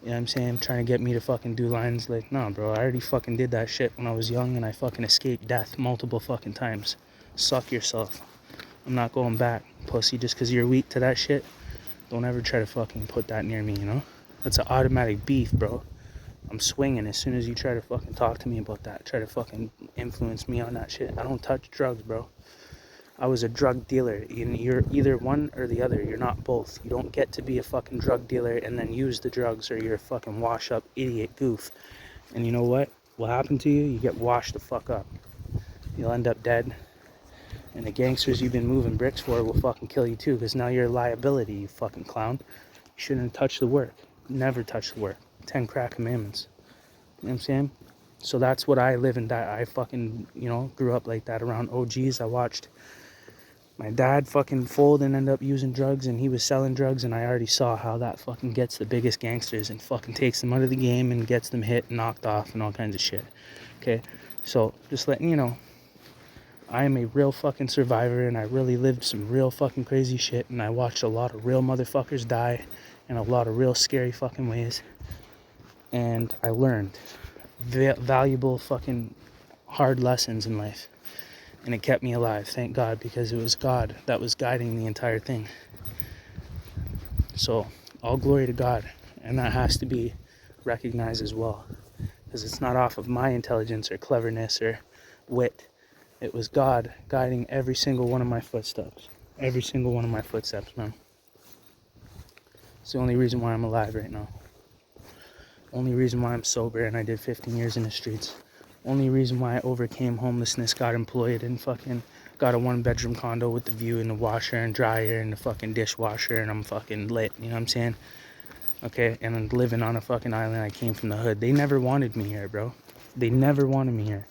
You know what I'm saying? Trying to get me to fucking do lines. Like, nah, bro, I already fucking did that shit when I was young and I fucking escaped death multiple fucking times. Suck yourself. I'm not going back, pussy. Just because you're weak to that shit, don't ever try to fucking put that near me, you know? That's an automatic beef, bro. I'm swinging as soon as you try to fucking talk to me about that. Try to fucking influence me on that shit. I don't touch drugs, bro. I was a drug dealer. You're either one or the other. You're not both. You don't get to be a fucking drug dealer and then use the drugs, or you're a fucking wash up idiot goof. And you know what? What happened to you? You get washed the fuck up. You'll end up dead. And the gangsters you've been moving bricks for will fucking kill you too, because now you're a liability, you fucking clown. You shouldn't touch the work. Never touch the work. 10 crack commandments. You know what I'm saying? So that's what I live and die. I fucking, you know, grew up like that around OGs. I watched my dad fucking fold and end up using drugs, and he was selling drugs, and I already saw how that fucking gets the biggest gangsters and fucking takes them out of the game and gets them hit and knocked off and all kinds of shit. Okay? So, just letting you know, I am a real fucking survivor, and I really lived some real fucking crazy shit, and I watched a lot of real motherfuckers die in a lot of real scary fucking ways. And I learned valuable fucking hard lessons in life. And it kept me alive, thank God, because it was God that was guiding the entire thing. So, all glory to God. And that has to be recognized as well. Because it's not off of my intelligence or cleverness or wit. It was God guiding every single one of my footsteps. Every single one of my footsteps, man. It's the only reason why I'm alive right now. Only reason why I'm sober and I did 15 years in the streets. Only reason why I overcame homelessness, got employed, and fucking got a 1-bedroom condo with the view and the washer and dryer and the fucking dishwasher, and I'm fucking lit, you know what I'm saying? Okay, and I'm living on a fucking island. I came from the hood. They never wanted me here, bro. They never wanted me here.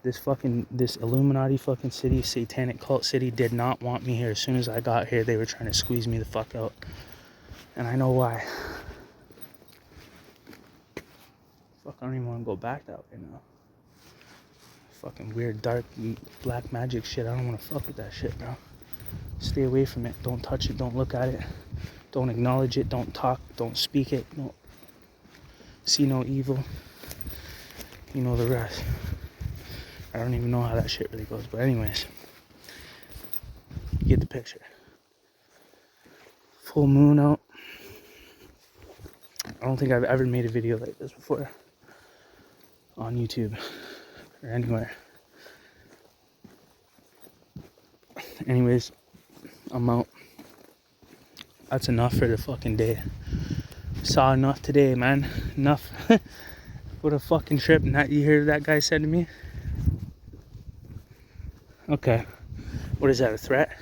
This Illuminati fucking city, satanic cult city, did not want me here. As soon as I got here, they were trying to squeeze me the fuck out. And I know why. Fuck, I don't even want to go back that way now. Fucking weird, dark, black magic shit. I don't want to fuck with that shit, bro. Stay away from it. Don't touch it. Don't look at it. Don't acknowledge it. Don't talk. Don't speak it. Don't see no evil. You know the rest. I don't even know how that shit really goes, but anyways, you get the picture. Full moon out. I don't think I've ever made a video like this before on YouTube or anywhere. Anyways, I'm out. That's enough for the fucking day. Saw enough today, man. Enough. What a fucking trip. Not you hear that guy said to me? Okay. What is that, a threat?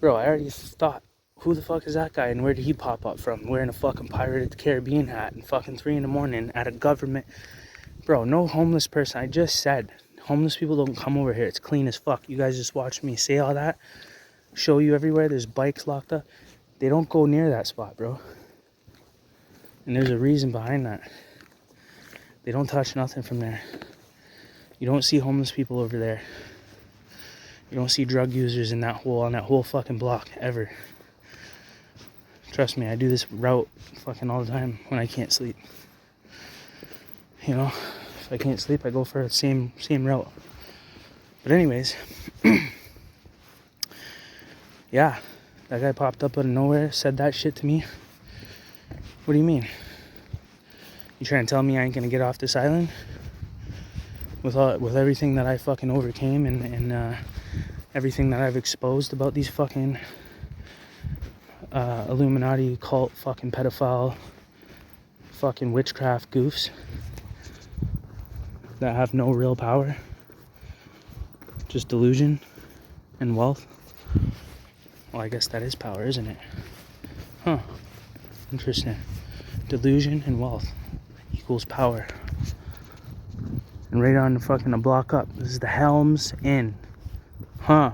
Bro, I already thought, who the fuck is that guy and where did he pop up from? Wearing a fucking Pirate of the Caribbean hat and fucking 3 a.m. at a government. Bro, no homeless person. I just said, homeless people don't come over here. It's clean as fuck. You guys just watch me say all that. Show you everywhere. There's bikes locked up. They don't go near that spot, bro. And there's a reason behind that. They don't touch nothing from there. You don't see homeless people over there. You don't see drug users in that hole, on that whole fucking block, ever. Trust me, I do this route fucking all the time when I can't sleep. You know, if I can't sleep, I go for the same route. But anyways, yeah, that guy popped up out of nowhere, said that shit to me. What do you mean? You trying to tell me I ain't gonna get off this island? With everything that I fucking overcame and everything that I've exposed about these fucking Illuminati cult fucking pedophile fucking witchcraft goofs that have no real power, just delusion and wealth. Well, I guess that is power, isn't it? Huh. Interesting. Delusion and wealth equals power. And right on the fucking block up, this is the Helms Inn. Huh.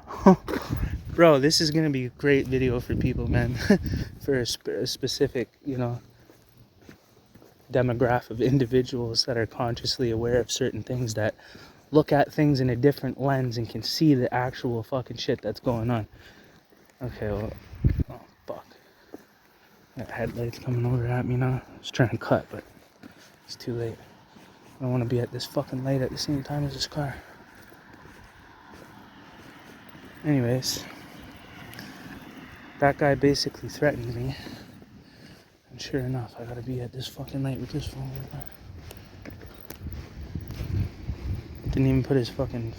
Bro, this is gonna be a great video for people, man. For a specific, you know, demographic of individuals that are consciously aware of certain things, that look at things in a different lens and can see the actual fucking shit that's going on. Okay, well, oh fuck. Got headlights coming over at me now. I was trying to cut, but it's too late. I don't want to be at this fucking light at the same time as this car. Anyways, that guy basically threatened me. And sure enough, I gotta be at this fucking light with this phone. Didn't even put his fucking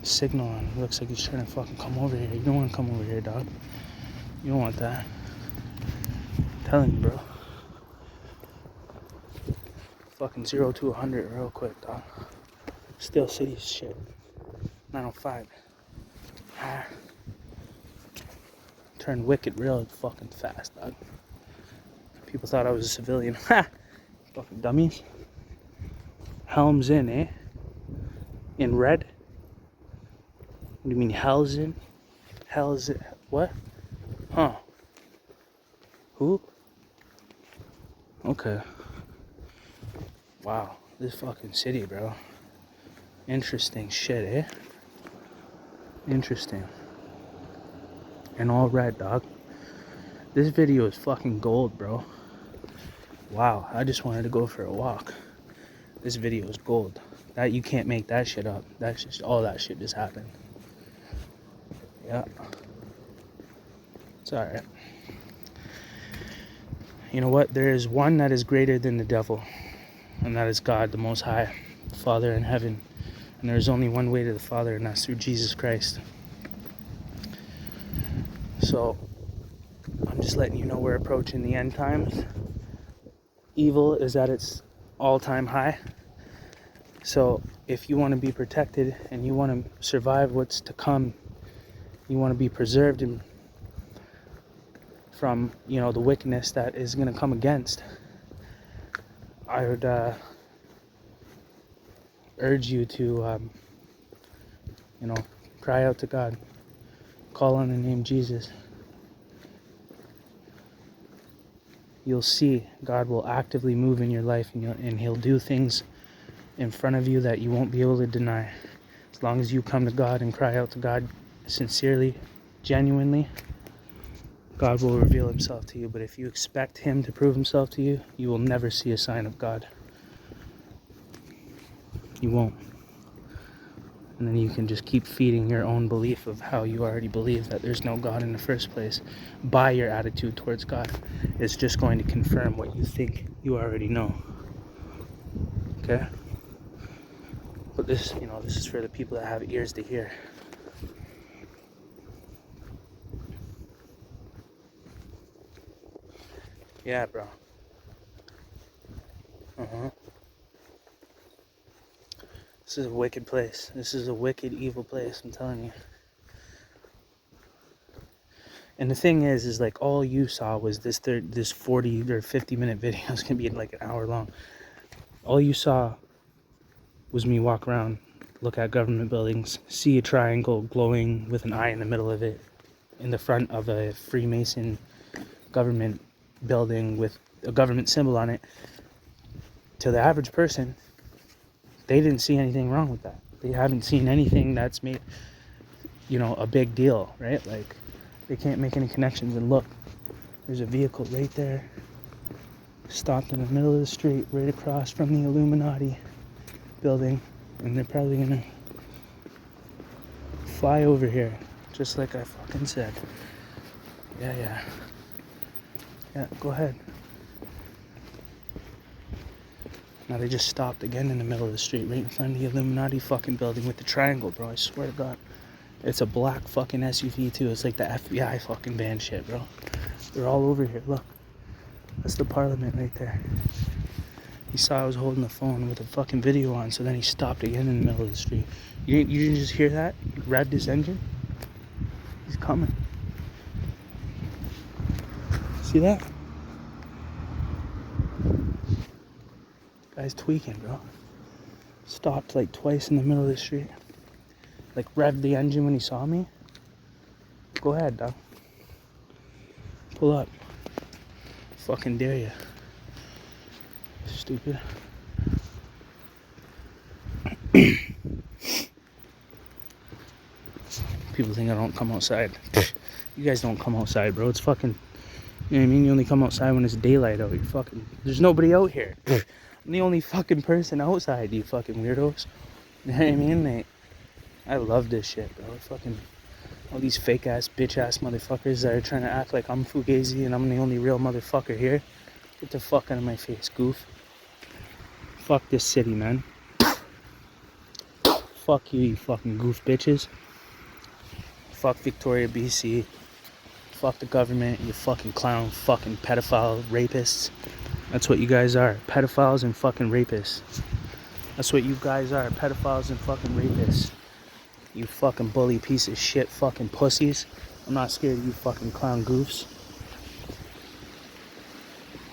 signal on. It looks like he's trying to fucking come over here. You don't want to come over here, dog. You don't want that. I'm telling you, bro. Fucking 0 to 100 real quick, dog. Still city shit. 905. Turned wicked real fucking fast, dog. People thought I was a civilian. Ha! Fucking dummies. Helms Inn, eh? In red? What do you mean Hell's Inn? Hell's Inn? What? Huh. Who? Okay. Wow, this fucking city, bro. Interesting shit, eh? Interesting. And all red, dog. This video is fucking gold, bro. Wow, I just wanted to go for a walk. This video is gold. That, you can't make that shit up. That's just, all that shit just happened. Yeah. It's alright. You know what? There is one that is greater than the devil. And that is God, the Most High, Father in heaven. And there is only one way to the Father, and that's through Jesus Christ. So, I'm just letting you know we're approaching the end times. Evil is at its all-time high. So, if you want to be protected and you want to survive what's to come, you want to be preserved from, you know, the wickedness that is going to come against, I would urge you to, you know, cry out to God. Call on the name Jesus. You'll see God will actively move in your life, and He'll do things in front of you that you won't be able to deny. As long as you come to God and cry out to God sincerely, genuinely, God will reveal Himself to you. But if you expect Him to prove Himself to you, you will never see a sign of God. You won't. And then you can just keep feeding your own belief of how you already believe that there's no God in the first place by your attitude towards God. It's just going to confirm what you think you already know. Okay? But this, you know, this is for the people that have ears to hear. Yeah, bro. This is a wicked place. This is a wicked, evil place, I'm telling you. And the thing is like all you saw was this 40 or 50 minute video. It's gonna be like an hour long. All you saw was me walk around, look at government buildings, see a triangle glowing with an eye in the middle of it, in the front of a Freemason government building with a government symbol on it. To the average person, they didn't see anything wrong with that. They haven't seen anything that's made, you know, a big deal, right? Like, they can't make any connections. And look, there's a vehicle right there, stopped in the middle of the street, right across from the Illuminati building, and they're probably gonna fly over here, just like I fucking said. Yeah, go ahead. Now they just stopped again in the middle of the street, right in front of the Illuminati fucking building with the triangle, bro. I swear to God. It's a black fucking SUV too. It's like the FBI fucking band shit, bro. They're all over here. Look. That's the Parliament right there. He saw I was holding the phone with a fucking video on, so then he stopped again in the middle of the street. You didn't just hear that? He revved his engine? He's coming. See that? Guy's tweaking, bro. Stopped like twice in the middle of the street. Like revved the engine when he saw me. Go ahead, dog. Pull up. Fucking dare ya. Stupid. People think I don't come outside. You guys don't come outside, bro. It's fucking, you know what I mean? You only come outside when it's daylight out. You're fucking, there's nobody out here. I'm the only fucking person outside, you fucking weirdos. You know what I mean? I love this shit, bro. Fucking all these fake ass, bitch ass motherfuckers that are trying to act like I'm Fugazi and I'm the only real motherfucker here. Get the fuck out of my face, goof. Fuck this city, man. Fuck you, you fucking goof bitches. Fuck Victoria, BC. Fuck the government, you fucking clown, fucking pedophile rapists. That's what you guys are. Pedophiles and fucking rapists. That's what you guys are. Pedophiles and fucking rapists. You fucking bully piece of shit fucking pussies. I'm not scared of you fucking clown goofs.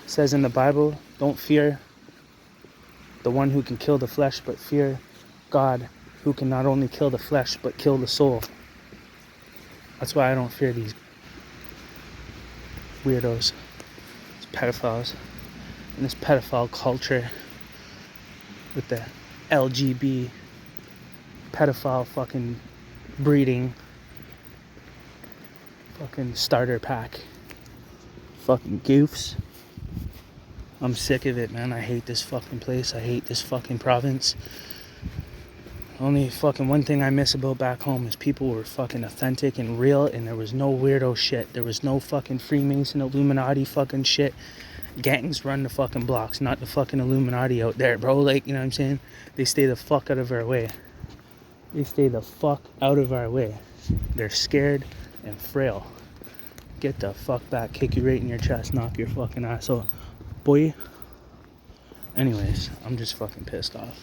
It says in the Bible, don't fear the one who can kill the flesh, but fear God who can not only kill the flesh, but kill the soul. That's why I don't fear these weirdos, these pedophiles, and this pedophile culture with the LGB pedophile fucking breeding fucking starter pack fucking goofs. I'm sick of it, man. I hate this fucking place. I hate this fucking province. Only fucking one thing I miss about back home is people were fucking authentic and real, and there was no weirdo shit. There was no fucking Freemason, Illuminati fucking shit. Gangs run the fucking blocks, not the fucking Illuminati out there, bro. Like, you know what I'm saying? They stay the fuck out of our way. They stay the fuck out of our way. They're scared and frail. Get the fuck back, kick you right in your chest, knock your fucking ass out, boy. Anyways, I'm just fucking pissed off.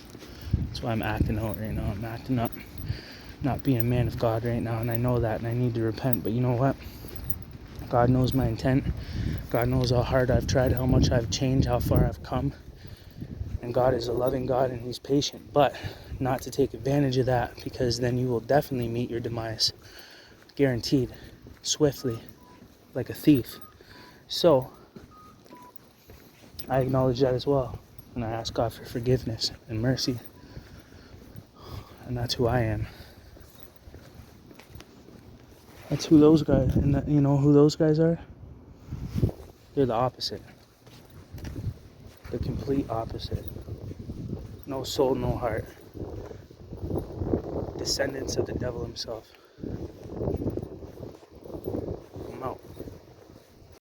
That's why I'm acting out right now. I'm acting up, not being a man of God right now, and I know that, and I need to repent. But you know what? God knows my intent. God knows how hard I've tried, how much I've changed, how far I've come. And God is a loving God, and He's patient, but not to take advantage of that, because then you will definitely meet your demise, guaranteed, swiftly, like a thief. So I acknowledge that as well, and I ask God for forgiveness and mercy. And that's who I am. That's who those guys, and that, you know who those guys are? They're the opposite. The complete opposite. No soul, no heart. descendants of the devil himself.